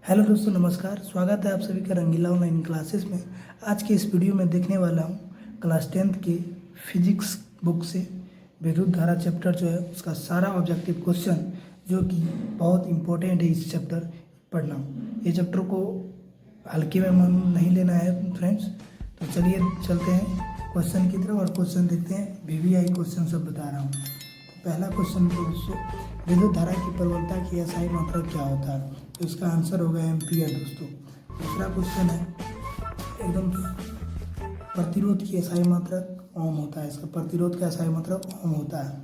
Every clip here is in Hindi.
हेलो दोस्तों, नमस्कार। स्वागत है आप सभी का रंगीला ऑनलाइन क्लासेस में। आज के इस वीडियो में देखने वाला हूँ क्लास 10th के फिजिक्स बुक से विद्युत धारा चैप्टर जो है उसका सारा ऑब्जेक्टिव क्वेश्चन, जो कि बहुत इंपॉर्टेंट है इस चैप्टर पढ़ना। ये चैप्टर को हल्के में मन नहीं लेना है फ्रेंड्स। तो चलिए चलते हैं क्वेश्चन की तरफ और क्वेश्चन देखते हैं। VVI क्वेश्चन सब बता रहा हूँ। तो पहला क्वेश्चन दोस्तों, विद्युत धारा की प्रबलता की SI मात्रा क्या होता है? तो इसका आंसर होगा एम्पियर दोस्तों। दूसरा क्वेश्चन है एकदम, प्रतिरोध की SI मात्रक ओम होता है। इसका प्रतिरोध का SI मात्रक ओम होता है।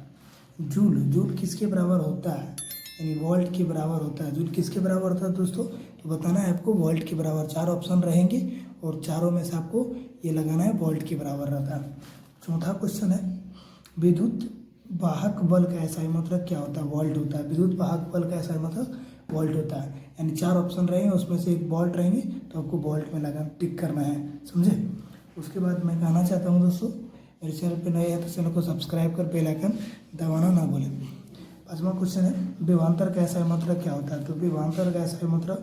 जूल, जूल किसके बराबर होता है? यानी वोल्ट के बराबर होता है। जूल किसके बराबर होता है दोस्तों? तो बताना है आपको वोल्ट के बराबर। 4 ऑप्शन रहेंगे और चारों में से आपको ये लगाना है वोल्ट के बराबर रहता है। चौथा क्वेश्चन है, विद्युत वाहक बल का SI मात्रक क्या होता है? वोल्ट होता है। विद्युत वाहक बल का SI मात्रक वोल्ट होता है। यानी 4 ऑप्शन रहेंगे, उसमें से एक वोल्ट रहेंगे, तो आपको वोल्ट में लगा टिक करना है, समझे? उसके बाद मैं कहना चाहता हूँ दोस्तों, मेरे चैनल पर नए हैं तो चैनल को सब्सक्राइब कर बेल आइकन दबाना ना भूलें। 5वां क्वेश्चन है, विभवांतर का SI मात्रक क्या होता है? तो विभवांतर का SI मात्रक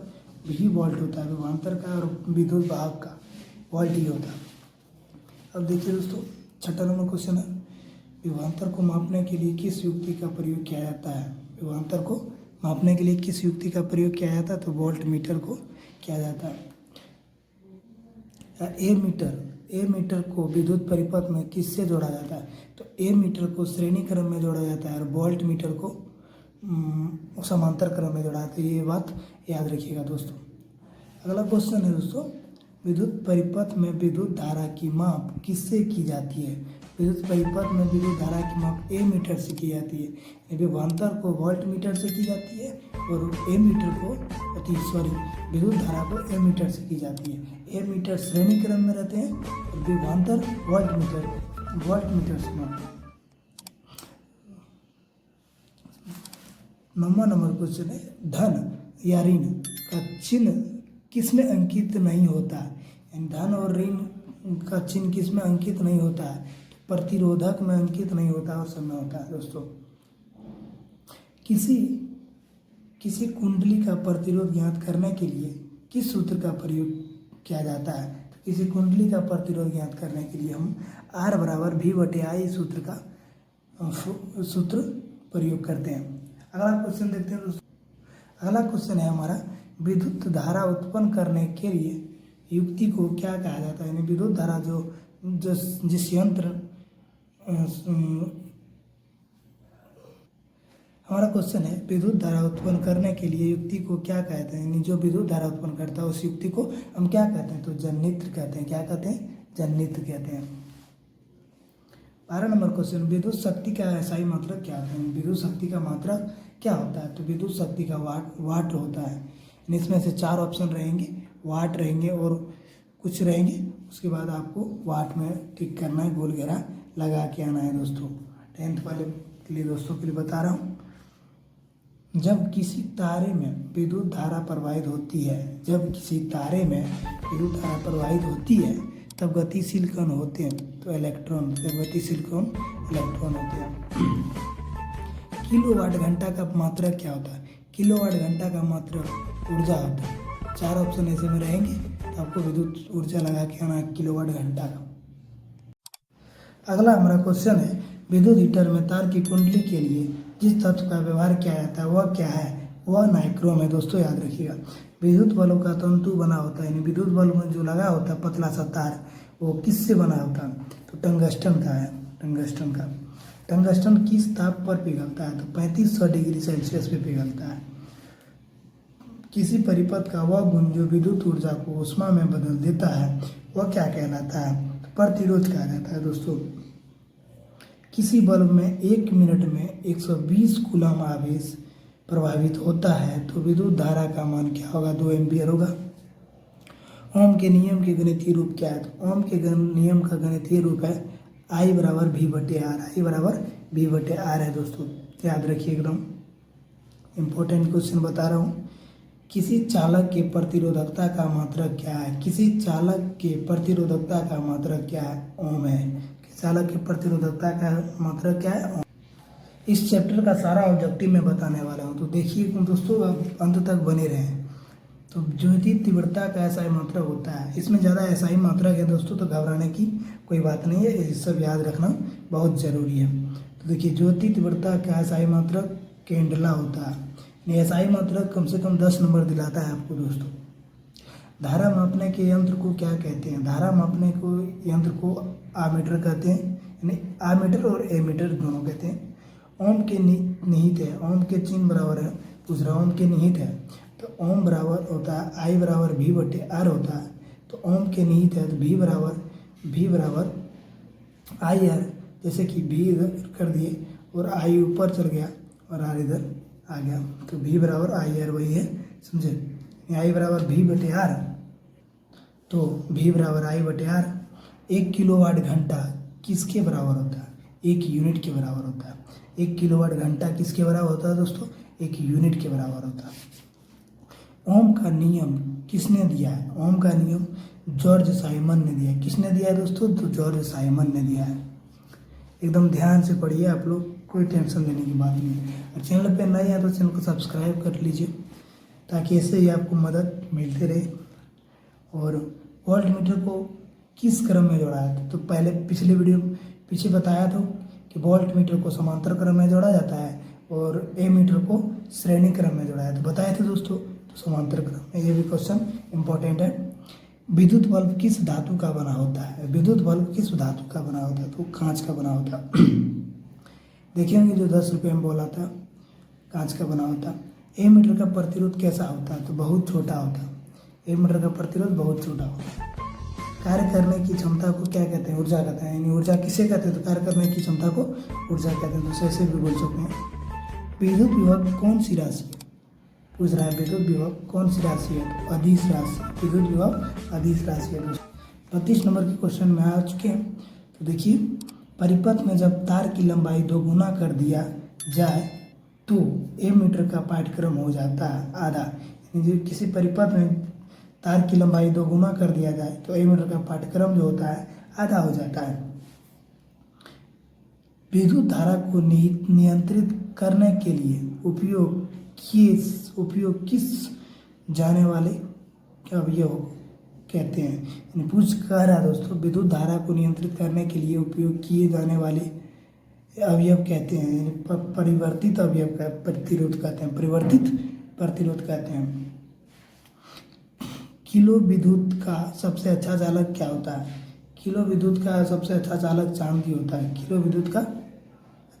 भी वोल्ट होता है। विभवांतर का और विद्युत वाहक का वोल्ट ही होता है। अब देखिए दोस्तों, 6ठा नंबर क्वेश्चन है, विभवांतर को मापने के लिए किस युक्ति का प्रयोग किया जाता है? विभवांतर को मापने के लिए किस युक्ति का प्रयोग किया जाता है? तो वोल्ट मीटर को किया जाता है। ए मीटर को विद्युत परिपथ में किससे जोड़ा जाता है? तो ए मीटर को श्रेणी क्रम में जोड़ा जाता है और वोल्ट मीटर को समांतर क्रम में जोड़ा जाता है। ये बात याद रखिएगा दोस्तों। अगला क्वेश्चन है दोस्तों, विद्युत परिपथ में विद्युत धारा की माप किससे की जाती है? विद्युत परिपथ में विद्युत धारा की माप ए मीटर से की जाती है। विभवांतर को वोल्ट मीटर से की जाती है और ए मीटर को विद्युत धारा को ए मीटर से की जाती है। ए मीटर श्रेणी क्रम में रहते हैं और विभवांतर वोल्ट मीटर से मापते हैं। 9वां नंबर क्वेश्चन है, धन या ऋण का चिन्ह किसमें अंकित नहीं होता है? यानी धन और ऋण का चिन्ह किसमें अंकित नहीं होता है? तो प्रतिरोधक में अंकित नहीं होता और सब में होता है दोस्तों। किसी कुंडली का प्रतिरोध ज्ञात करने के लिए किस सूत्र का प्रयोग किया जाता है? तो किसी कुंडली का प्रतिरोध ज्ञात करने के लिए हम R बराबर V/I सूत्र प्रयोग करते हैं। अगला क्वेश्चन देखते हैं दोस्तों। अगला क्वेश्चन है हमारा, विद्युत धारा उत्पन्न करने के लिए युक्ति को क्या कहा जाता है? यानी विद्युत धारा जो जिस यंत्र हमारा क्वेश्चन है, विद्युत धारा उत्पन्न करने के लिए युक्ति को क्या कहते हैं? यानी जो विद्युत धारा उत्पन्न करता है उस युक्ति को हम क्या कहते हैं? तो जनित्र कहते हैं। क्या कहते हैं? जनित्र कहते हैं। 12 नंबर क्वेश्चन, विद्युत शक्ति का SI मात्रक क्या होता है? विद्युत शक्ति का मात्रक क्या होता है? तो विद्युत शक्ति का वाट होता है। इसमें से 4 ऑप्शन रहेंगे, वाट रहेंगे और कुछ रहेंगे। उसके बाद आपको वाट में टिक करना है, गोल घेरा लगा के आना है दोस्तों। 10th वाले के लिए दोस्तों के लिए बता रहा हूँ, जब किसी तारे में विद्युत धारा प्रवाहित होती है, तब गतिशील कण होते हैं तो इलेक्ट्रॉन, होते हैं। किलोवाट घंटा का मात्रक क्या होता है? किलोवाट घंटा का मात्रक ऊर्जा होता है। 4 ऑप्शन ऐसे में रहेंगे तो आपको विद्युत ऊर्जा लगा के आना है किलोवाट घंटा का। अगला हमारा क्वेश्चन है, विद्युत हीटर में तार की कुंडली के लिए जिस तत्व का व्यवहार किया जाता है वह क्या है? वह नाइक्रोम है दोस्तों, याद रखिएगा। विद्युत बल्ब का तंतु बना होता है, यानी विद्युत बल्ब में जो लगा होता है पतला सा तार, वो किससे बना होता है? तो टंगस्टन का है। टंगस्टन किस ताप पर पिघलता है? तो 3500 डिग्री सेल्सियस पे पिघलता है। किसी परिपथ का वह गुण जो विद्युत ऊर्जा को ऊष्मा में बदल देता है वह क्या कहलाता है? तो प्रतिरोध कहा जाता है दोस्तों। किसी बल्ब में 1 मिनट में 120 कूलम आवेश प्रभावित होता है तो विद्युत धारा का मान क्या होगा? 2 एम्पियर होगा। ओम के नियम के गणितीय रूप क्या है? तो ओम के नियम का गणितीय रूप है I बराबर V/R है दोस्तों, याद रखिए। एकदम इम्पोर्टेंट क्वेश्चन बता रहा हूँ। किसी चालक के प्रतिरोधकता का मात्रक क्या है? ओम है। चालक की प्रतिरोधकता का मात्रक क्या है? ओम। इस चैप्टर का सारा ऑब्जेक्टिव मैं बताने वाला हूँ, तो देखिए दोस्तों, आप अंत तक बने रहें। तो ज्योति तीव्रता का एसआई मात्रक होता है। इसमें ज़्यादा एसआई मात्रक है दोस्तों, तो घबराने की कोई बात नहीं है, ये सब याद रखना बहुत ज़रूरी है। तो देखिए ज्योति तीव्रता का एसआई मात्रक केंडला होता है। एसआई मात्रक कम से कम 10 नंबर दिलाता है आपको दोस्तों। धारा मापने के यंत्र को क्या कहते हैं? धारा मापने को यंत्र को आमीटर कहते हैं, यानी आमीटर और एमीटर दोनों कहते हैं। ओम के निहित है, ओम के चिन्ह बराबर है, दूसरा ओम के निहित है, तो ओम बराबर होता है आई बराबर भी बटे आर होता है। तो ओम के निहित है तो भी बराबर आई आर, जैसे कि भी इधर कर दिए और आई ऊपर चल गया और आर इधर आ गया, तो भी बराबर आई आर वही है, समझे। आई बराबर भी बटे आर, तो भी बराबर आई बटे आर। 1 किलोवाट घंटा किसके बराबर होता है? 1 यूनिट के बराबर होता है। 1 किलोवाट घंटा किसके बराबर होता है दोस्तों? 1 यूनिट के बराबर होता है। ओम का नियम किसने दिया है? ओम का नियम जॉर्ज साइमन ने दिया है। किसने दिया है दोस्तों? तो जॉर्ज साइमन ने दिया है। एकदम ध्यान से पढ़िए आप लोग, कोई टेंशन लेने की बात नहीं है। और चैनल पर नए हैं तो चैनल को सब्सक्राइब कर लीजिए, ताकि ऐसे ही आपको मदद मिलते रहे। और वोल्ट मीटर को किस क्रम में जोड़ा है? तो पहले पिछले वीडियो पीछे बताया था कि वोल्ट मीटर को समांतर क्रम में जोड़ा जाता है और ए मीटर को श्रेणी क्रम में जोड़ा है, तो बताए थे दोस्तों, तो समांतर क्रम में। ये भी क्वेश्चन इंपॉर्टेंट है। विद्युत बल्ब किस धातु का बना होता है? विद्युत बल्ब किस धातु का बना होता है? तो कांच का बना होता है। देखिए होंगे जो 10 रुपये में बोला था, कांच का बना होता। ए मीटर का प्रतिरोध कैसा होता है? तो बहुत छोटा होता है। ए मीटर का प्रतिरोध बहुत छोटा होता है। कार्य करने की क्षमता को क्या कहते हैं? ऊर्जा कहते हैं। यानी ऊर्जा किसे कहते हैं? तो कार्य करने की क्षमता को ऊर्जा कहते हैं। तो ऐसे भी बोल सकते हैं। विद्युत विभव कौन सी राशि है? पूछ रहा है विद्युत विभव कौन सी राशि है? तो अदिश राशि। विद्युत विभव अदिश राशि है। 25 नंबर के क्वेश्चन में आ चुके हैं। तो देखिए, परिपथ में जब तार की लंबाई 2 गुना कर दिया जाए तो ए मीटर का पाठ्यक्रम हो जाता है आधा। यानी किसी परिपथ में तार की लंबाई 2 गुना कर दिया जाए तो ए मीटर का पाठ्यक्रम जो होता है आधा हो जाता है। विद्युत धारा को नियंत्रित करने के लिए उपयोग किस जाने वाले अवयव कहते हैं? यानी पूछ कह रहा है दोस्तों, विद्युत धारा को नियंत्रित करने के लिए उपयोग किए जाने वाले अवयव कहते हैं। यानी परिवर्तित अवयव का प्रतिरोध कहते हैं, परिवर्तित प्रतिरोध कहते हैं। किलो विद्युत का सबसे अच्छा चालक क्या होता है? किलो विद्युत का सबसे अच्छा चालक चांदी होता है। किलो विद्युत का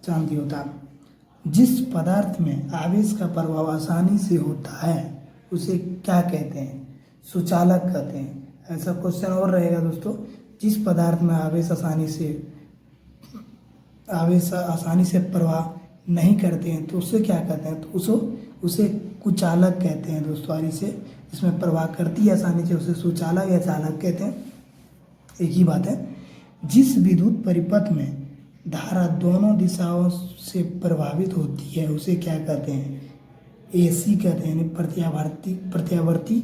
चांदी होता है। जिस पदार्थ में आवेश का प्रभाव आसानी से होता है उसे क्या कहते हैं? सुचालक कहते हैं। ऐसा क्वेश्चन और रहेगा दोस्तों, जिस पदार्थ में आवेश आसानी से प्रवाह नहीं करते हैं तो उसे क्या कहते हैं? तो उसे कुचालक कहते हैं दोस्तों। और इसे इसमें प्रवाह करती है आसानी से, उसे सुचालक या चालक कहते हैं, एक ही बात है। जिस विद्युत परिपथ में धारा दोनों दिशाओं से प्रभावित होती है उसे क्या कहते हैं? एसी कहते हैं, यानी प्रत्यावर्ती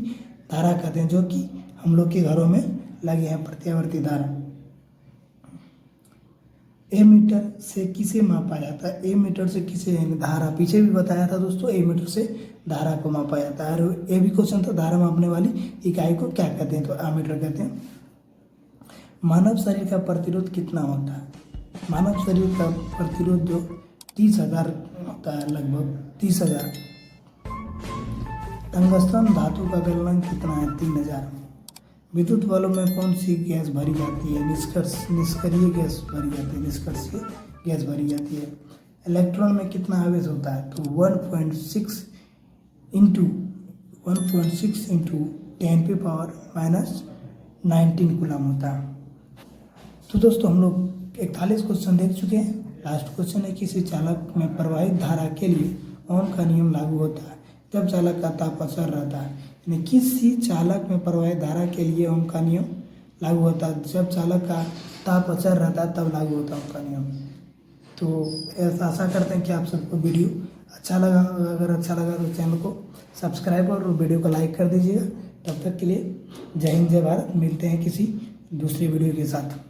धारा कहते हैं, जो कि हम लोग के घरों में लगे हैं, प्रत्यावर्ती धारा। ए मीटर से किसे मापा जाता है? ए मीटर से किसे, यानी धारा, पीछे भी बताया था दोस्तों, ए मीटर से धारा को मापा जाता है। और ये भी क्वेश्चन था, धारा मापने वाली इकाई को क्या कहते हैं? तो एमीटर कहते हैं। मानव शरीर का प्रतिरोध कितना होता है? मानव शरीर का प्रतिरोध जो 30,000 होता है, लगभग 30,000। टंगस्टन धातु का गलनांक कितना है? 3000। विद्युत बल्ब में कौन सी गैस भरी जाती है? निष्क्रिय गैस भरी जाती है। निष्क्रिय गैस भरी जाती है। इलेक्ट्रॉन में कितना आवेश होता है? तो 1.6 इंटू 10⁻⁻19 कूलम होता है। तो दोस्तों हम लोग 41 क्वेश्चन देख चुके हैं। लास्ट क्वेश्चन है, किसी चालक में प्रवाहित धारा के लिए ओम का नियम लागू होता है जब चालक का ताप अचर रहता है। यानी किसी चालक में प्रवाहित धारा के लिए ओम का नियम लागू होता है जब चालक का ताप अचर रहता है, तब लागू होता है ओम का नियम। तो ऐसा आशा करते हैं कि आप सबको वीडियो अच्छा लगा। अगर अच्छा लगा तो चैनल को सब्सक्राइब और वीडियो को लाइक कर दीजिएगा। तब तक के लिए जय हिंद, जय भारत। मिलते हैं किसी दूसरी वीडियो के साथ।